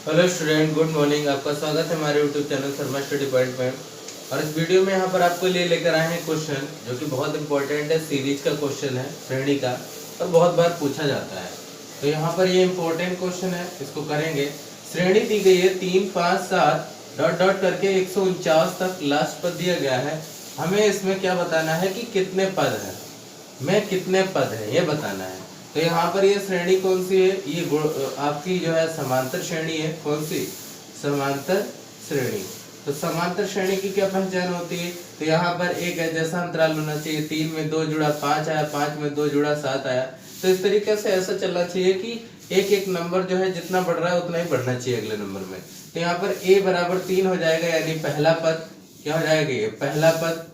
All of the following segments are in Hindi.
Hello student, good morning. आपका स्वागत है हमारे YouTube channel Sharma study point में। और इस वीडियो में यहाँ पर आपको लिए लेकर आए हैं क्वेश्चन जो कि बहुत इंपॉर्टेंट है। सीरीज का क्वेश्चन है, श्रेणी का, और बहुत बार पूछा जाता है। तो यहाँ पर ये इंपॉर्टेंट क्वेश्चन है, इसको करेंगे। श्रेणी दी गई है 3, 5, 7 डॉट डॉट करके 149 तक लास्ट पद दिया गया है। हमें इसमें क्या बताना है कि कितने पद है, में कितने पद है ये बताना है। तो यहाँ पर ये श्रेणी कौन सी है? ये आपकी जो है समांतर श्रेणी है। कौन सी? समांतर श्रेणी। तो समांतर श्रेणी की क्या पहचान होती है? तो यहाँ पर एक है जैसा अंतराल होना चाहिए, 3 में 2 जुड़ा 5 आया, 5 में 2 जुड़ा 7 आया। तो इस तरीके से ऐसा चलना चाहिए कि एक एक नंबर जो है जितना बढ़ रहा है उतना ही बढ़ना चाहिए अगले नंबर में। तो यहाँ पर a बराबर 3 हो जाएगा, यानी पहला पद क्या हो जाएगा? ये पहला पद।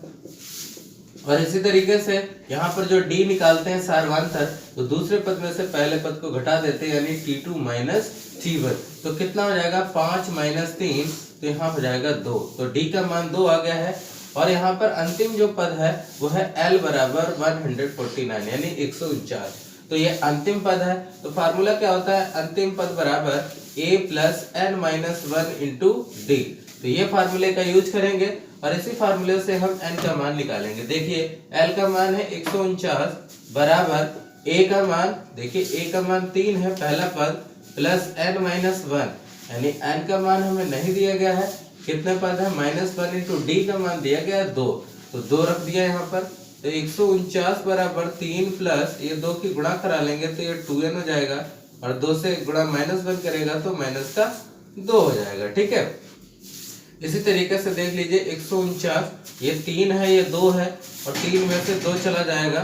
और इसी तरीके से यहाँ पर जो d निकालते हैं सारवांतर, तो दूसरे पद में से पहले पद को घटा देते हैं, यानी t2 माइनस t1। तो कितना हो जाएगा? 5 माइनस 3, तो यहाँ हो जाएगा 2। तो d का मान 2 आ गया है। और यहाँ पर अंतिम जो पद है वो है l बराबर 149, यानी 149। तो ये अंतिम पद है। तो फार्मूला क्या होता है? अंतिम पद बराबर a plus n minus 1 into D. तो ये फार्मूले का यूज करेंगे और इसी फार्मूले से हम n का मान निकालेंगे। देखिए l का मान है 149 बराबर a का मान, देखिए a का मान 3 है पहला पद, प्लस n माइनस 1, यानी n का मान हमें नहीं दिया गया है। कितने पद है? माइनस 1 इंटू डी का मान दिया गया है 2, तो 2 रख दिया यहाँ पर। तो 149 बराबर 3 प्लस ये 2 की गुणा करा लेंगे तो ये 2n हो जाएगा, और 2 से गुणा माइनस 1 करेगा तो माइनस का 2 हो जाएगा। ठीक है, इसी तरीके से देख लीजिए 149, ये 3 है, ये 2 है, और 3 में से 2 चला जाएगा,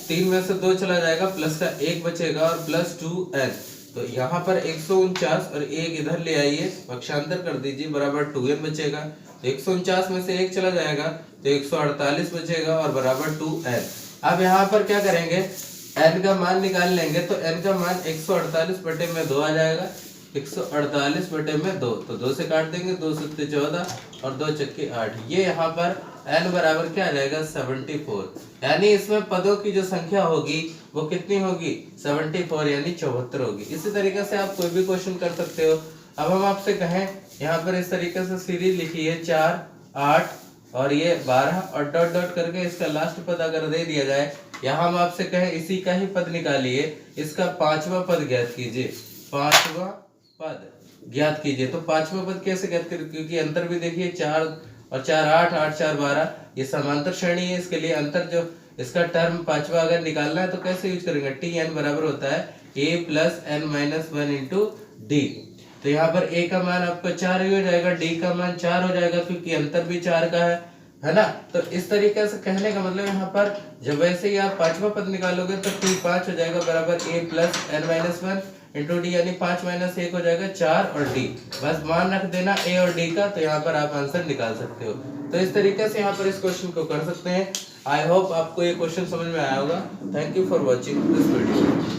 3 में से 2 चला जाएगा, प्लस का 1 बचेगा और प्लस 2n। तो यहाँ पर 149 और 1 इधर ले आइए, पक्षांतर कर दीजिए, बराबर 2n बचेगा। तो 149 में से 1 चला जाएगा तो 148 बचेगा और बराबर 2n। अब यहाँ पर क्या करेंगे? n का मान निकाल लेंगे। तो n का मान 148 बटे में 2 आ जाएगा, 148 बटे में 2, तो 2 से काट देंगे, 2 सत्ते 14 और 2 चक्के 8। ये यहाँ पर n बराबर क्या आ जाएगा? 74। यानी इसमें पदों की जो संख्या होगी वो कितनी होगी? 74, यानी 74 होगी। इसी तरीके से आप कोई भी क्वेश्चन कर सकते हो। अब हम आपसे कहें, यहाँ पर इस तरीके से सीरीज लिखी है 4, 8 और ये 12 और डॉट डॉट करके इसका लास्ट पद अगर दे दिया जाए, यहाँ हम आपसे कहें इसी का ही पद निकालिए, इसका 5वां पद ज्ञात कीजिए, 5वां पद ज्ञात कीजिए। तो 5वां पद कैसे ज्ञात करें? क्योंकि अंतर भी देखिए 4 और 4 8, 8 4 12, ये समांतर श्रेणी है। इसके लिए अंतर जो इसका टर्म 5वां अगर निकालना है तो कैसे यूज करेंगे? tn बराबर होता है a plus n minus 1 into D. तो यहाँ पर a का मान आपका 4 ही हो जाएगा, d का मान 4 हो जाएगा, क्योंकि अंतर भी 4 का है ना। तो इस तरीके से कहने का मतलब यहाँ पर जब वैसे ही आप 5वां पद निकालोगे तो t 5 हो जाएगा बराबर a plus n minus 1 into D, यानी 5 माइनस 1 हो जाएगा 4 और d। बस मान रख देना a और d का, तो यहाँ पर आप आंसर निकाल सकते हो। तो इस तरीके से यहाँ पर इस क्वेश्चन को कर सकते हैं। आई होप आपको ये क्वेश्चन समझ में आया होगा। Thank you for watching this video.